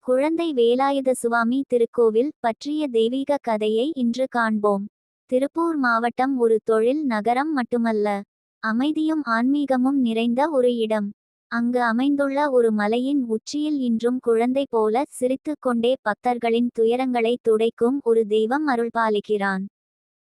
குழந்தை வேலாயுத சுவாமி திருக்கோவில் பற்றிய தெய்வீக கதையை இன்று காண்போம். திருப்பூர் மாவட்டம் ஒரு தொழில் நகரம் மட்டுமல்ல, அமைதியும் ஆன்மீகமும் நிறைந்த ஒரு இடம். அங்கு அமைந்துள்ள ஒரு மலையின் உச்சியில் இன்றும் குழந்தை போல சிரித்துக் கொண்டே பக்தர்களின் துயரங்களை துடைக்கும் ஒரு தெய்வம் அருள்பாலிக்கிறான்.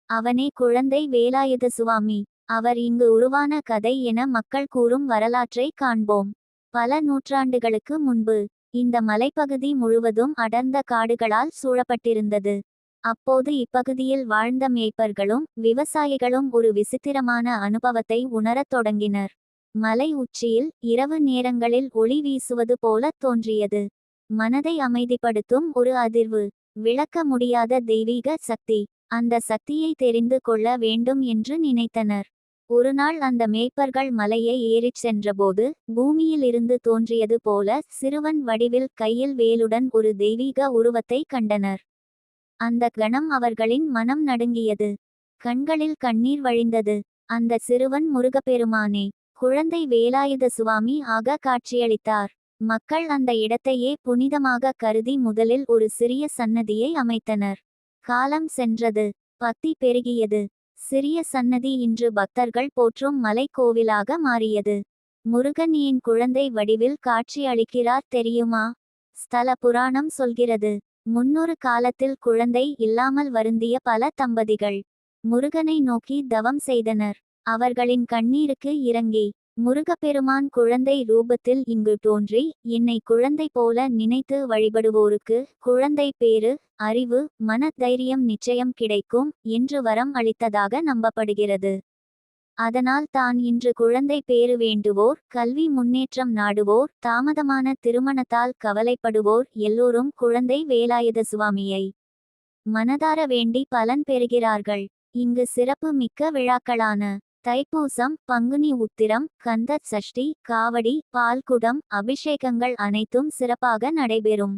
அவனே குழந்தை வேலாயுத சுவாமி. அவர் இங்கு உருவான கதை என மக்கள் கூறும் வரலாற்றை காண்போம். பல நூற்றாண்டுகளுக்கு முன்பு இந்த மலைப்பகுதி முழுவதும் அடர்ந்த காடுகளால் சூழப்பட்டிருந்தது. அப்போது இப்பகுதியில் வாழ்ந்த மேய்ப்பர்களும் விவசாயிகளும் ஒரு விசித்திரமான அனுபவத்தை உணரத் தொடங்கினர். மலை உச்சியில் இரவு நேரங்களில் ஒளி வீசுவது போல தோன்றியது. மனதை அமைதிப்படுத்தும் ஒரு அதிர்வு, விளக்க முடியாத தெய்வீக சக்தி. அந்த சக்தியை தெரிந்து கொள்ள வேண்டும் என்று நினைத்தனர். ஒருநாள் அந்த மேய்ப்பர்கள் மலையை ஏறிச் சென்றபோது பூமியில் இருந்து தோன்றியது போல சிறுவன் வடிவில் கையில் வேலுடன் ஒரு தெய்வீக உருவத்தை கண்டனர். அந்த கணம் அவர்களின் மனம் நடுங்கியது. கண்களில் கண்ணீர் வழிந்தது. அந்த சிறுவன் முருகப்பெருமானே, குழந்தை வேலாயுத சுவாமி ஆக காட்சியளித்தார். மக்கள் அந்த இடத்தையே புனிதமாக கருதி முதலில் ஒரு சிறிய சன்னதியை அமைத்தனர். காலம் சென்றது, பக்தி பெருகியது. சிறிய சன்னதி இன்று பக்தர்கள் போற்றும் மலை கோவிலாக மாறியது. முருகன் ஏன் குழந்தை வடிவில் காட்சி அளிக்கிறார் தெரியுமா? ஸ்தல புராணம் சொல்கிறது, முன்னொரு காலத்தில் குழந்தை இல்லாமல் வருந்திய பல தம்பதிகள் முருகனை நோக்கி தவம் செய்தனர். அவர்களின் கண்ணீருக்கு இறங்கி முருகப்பெருமான் குழந்தை ரூபத்தில் இங்கு தோன்றி, என்னை குழந்தை போல நினைத்து வழிபடுவோருக்கு குழந்தை பேறு, அறிவு, மன தைரியம் நிச்சயம் கிடைக்கும் என்று வரம் அளித்ததாக நம்பப்படுகிறது. அதனால் தான் இன்று குழந்தை பேறு வேண்டுவோர், கல்வி முன்னேற்றம் நாடுவோர், தாமதமான திருமணத்தால் கவலைப்படுவோர் எல்லோரும் குழந்தை வேலாயுத சுவாமியை மனதார வேண்டி பலன் பெறுகிறார்கள். இங்கு சிறப்பு மிக்க விழாக்களான தைப்பூசம், பங்குனி உத்திரம், கந்த சஷ்டி, காவடி, பால்குடம், அபிஷேகங்கள் அனைத்தும் சிறப்பாக நடைபெறும்.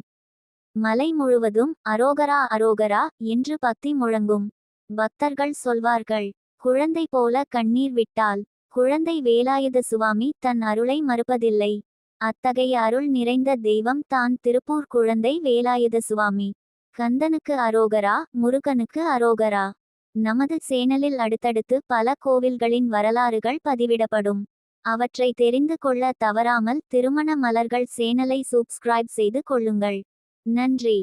மலை முழுவதும் அரோகரா அரோகரா என்று பக்தி முழங்கும். பக்தர்கள் சொல்வார்கள், குழந்தை போல கண்ணீர் விட்டால் குழந்தை வேலாயுத சுவாமி தன் அருளை மறுப்பதில்லை. அத்தகைய அருள் நிறைந்த தெய்வம் தான் திருப்பூர் குழந்தை வேலாயுத சுவாமி. கந்தனுக்கு அரோகரா, முருகனுக்கு அரோகரா. நமது சேனலில் அடுத்தடுத்து பல கோவில்களின் வரலாறுகள் பதிவிடப்படும். அவற்றை தெரிந்து கொள்ள தவறாமல் திருமண மலர்கள் சேனலை சப்ஸ்கிரைப் செய்து கொள்ளுங்கள். நன்றி.